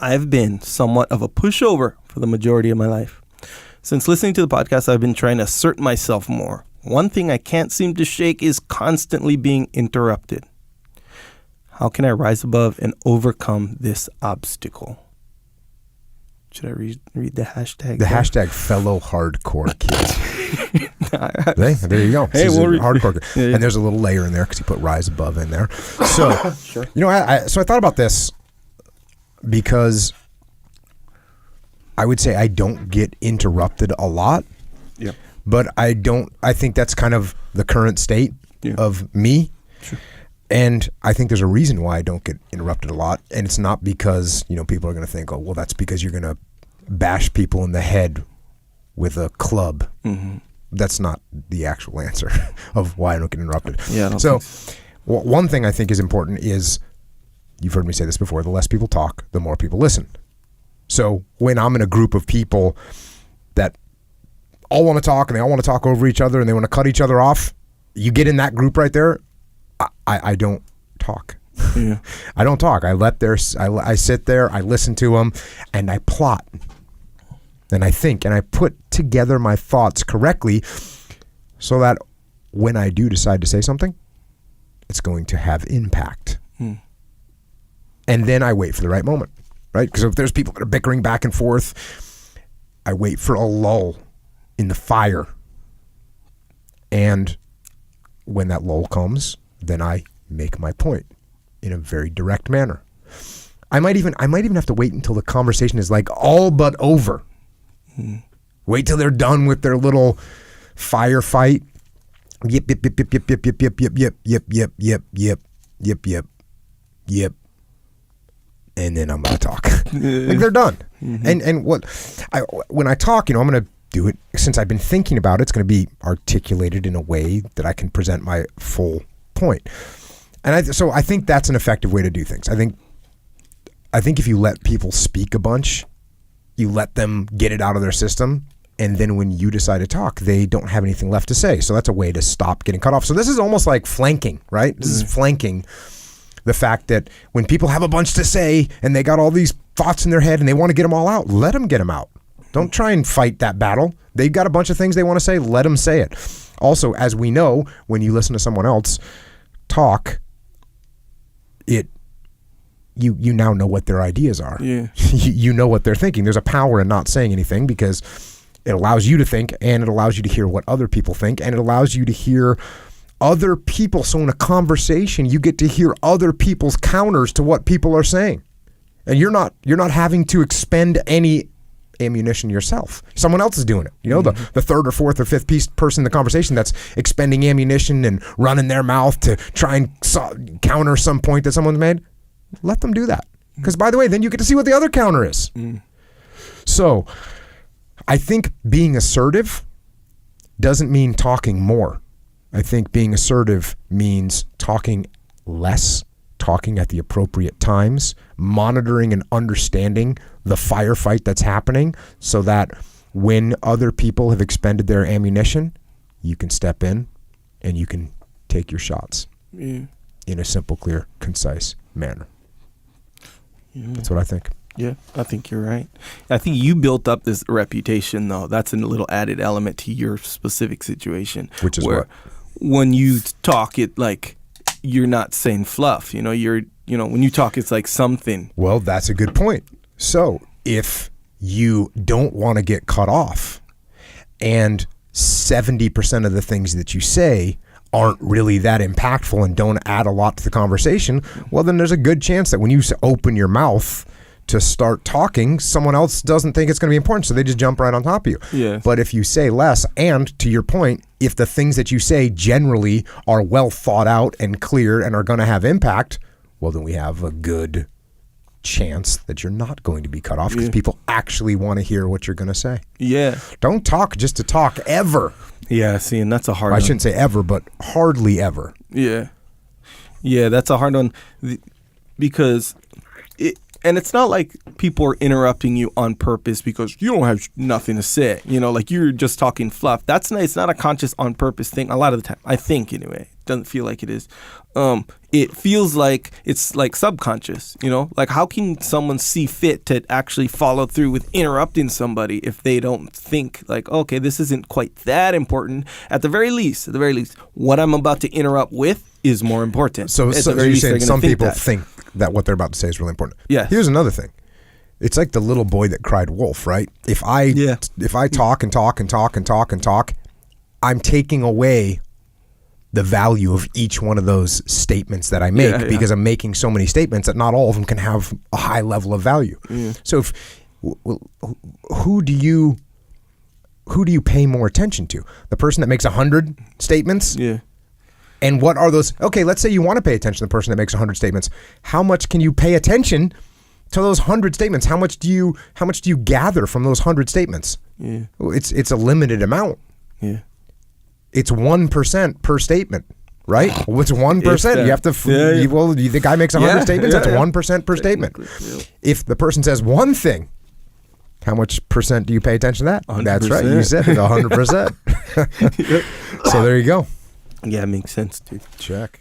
I've been somewhat of a pushover for the majority of my life. Since listening to the podcast, I've been trying to assert myself more. One thing I can't seem to shake is constantly being interrupted. How can I rise above and overcome this obstacle? Should I read the hashtag? The hashtag fellow hardcore kids. There you go. Hey, hardcore. Yeah. And there's a little layer in there because you put rise above in there. So, Sure. you know, so I thought about this because I would say I don't get interrupted a lot. Yeah. But I think that's kind of the current state of me. Sure. And I think there's a reason why I don't get interrupted a lot. And it's not because, you know, people are going to think, oh, well, that's because you're going to bash people in the head with a club. Mm-hmm. That's not the actual answer of why I don't get interrupted. Yeah. So one thing I think is important is, you've heard me say this before, the less people talk, the more people listen. So when I'm in a group of people that all want to talk and they all want to talk over each other and they want to cut each other off, you get in that group right there, I don't talk. Yeah. I don't talk. I sit there, I listen to them, and I plot. And I think, and I put together my thoughts correctly so that when I do decide to say something, it's going to have impact. And then I wait for the right moment, right? Because if there's people that are bickering back and forth, I wait for a lull in the fire. And when that lull comes, then I make my point in a very direct manner. I might even have to wait until the conversation is like all but over. Wait till they're done with their little firefight. Yip yip yip yip yip yip yip yip yip yip yip yip yip yip yip yip. And then I'm gonna talk. Like they're done. Mm-hmm. And when I talk, you know, I'm gonna do it since I've been thinking about it. It's gonna be articulated in a way that I can present my full point. And so I think that's an effective way to do things. I think if you let people speak a bunch, you let them get it out of their system, and then when you decide to talk, they don't have anything left to say. So that's a way to stop getting cut off. So this is almost like flanking, right? This is flanking the fact that when people have a bunch to say and they got all these thoughts in their head and they want to get them all out, let them get them out. Don't try and fight that battle. They've got a bunch of things they want to say, let them say it. Also, as we know, when you listen to someone else talk, you now know what their ideas are. Yeah. You know what they're thinking. There's a power in not saying anything because it allows you to think, and it allows you to hear what other people think, and it allows you to hear other people. So in a conversation, you get to hear other people's counters to what people are saying. And you're not having to expend any ammunition yourself. Someone else is doing it. You know, the third or fourth or fifth person in the conversation that's expending ammunition and running their mouth to try and counter some point that someone's made. Let them do that. Because by the way, then you get to see what the other counter is. So I think being assertive doesn't mean talking more. I think being assertive means talking less, talking at the appropriate times, monitoring and understanding the firefight that's happening so that when other people have expended their ammunition, you can step in and you can take your shots in a simple, clear, concise manner. That's what I think. Yeah, I think you're right. I think you built up this reputation, though. That's a little added element to your specific situation. Which is where what? When you talk, it like you're not saying fluff. You know, when you talk, it's like something. Well, that's a good point. So if you don't want to get cut off and 70% of the things that you say aren't really that impactful and don't add a lot to the conversation, well, then there's a good chance that when you open your mouth to start talking, someone else doesn't think it's going to be important, so they just jump right on top of you. Yeah. But if you say less, and to your point, if the things that you say generally are well thought out and clear and are going to have impact, well, then we have a good chance that you're not going to be cut off because people actually want to hear what you're going to say. Yeah. Don't talk just to talk ever. Yeah, see, and that's a hard one. I shouldn't say ever, but hardly ever. Yeah. Yeah, that's a hard one because And it's not like people are interrupting you on purpose because you don't have nothing to say. You know, like you're just talking fluff. That's not, it's not a conscious on purpose thing a lot of the time. I think anyway. It doesn't feel like it is. It feels like it's like subconscious, you know? Like how can someone see fit to actually follow through with interrupting somebody if they don't think like, okay, this isn't quite that important. At the very least, what I'm about to interrupt with is more important. So you're saying some people think that what they're about to say is really important. Yeah. Here's another thing. It's like the little boy that cried wolf, right? If I talk and talk and talk and talk and talk, I'm taking away the value of each one of those statements that I make because I'm making so many statements that not all of them can have a high level of value. So who do you pay more attention to? The person that makes 100 statements? Yeah. And what are those? Okay, let's say you want to pay attention to the person that makes 100 statements. How much can you pay attention to those 100 statements? How much do you gather from those 100 statements? Yeah. It's a limited amount. Yeah. It's 1% per statement, right? Well, it's 1%. You have to. The guy makes 100 statements. That's 1% per statement. Yeah. If the person says one thing, how much percent do you pay attention to that? 100%. That's right. You said it, 100%. So there you go. Yeah, it makes sense, dude. Check.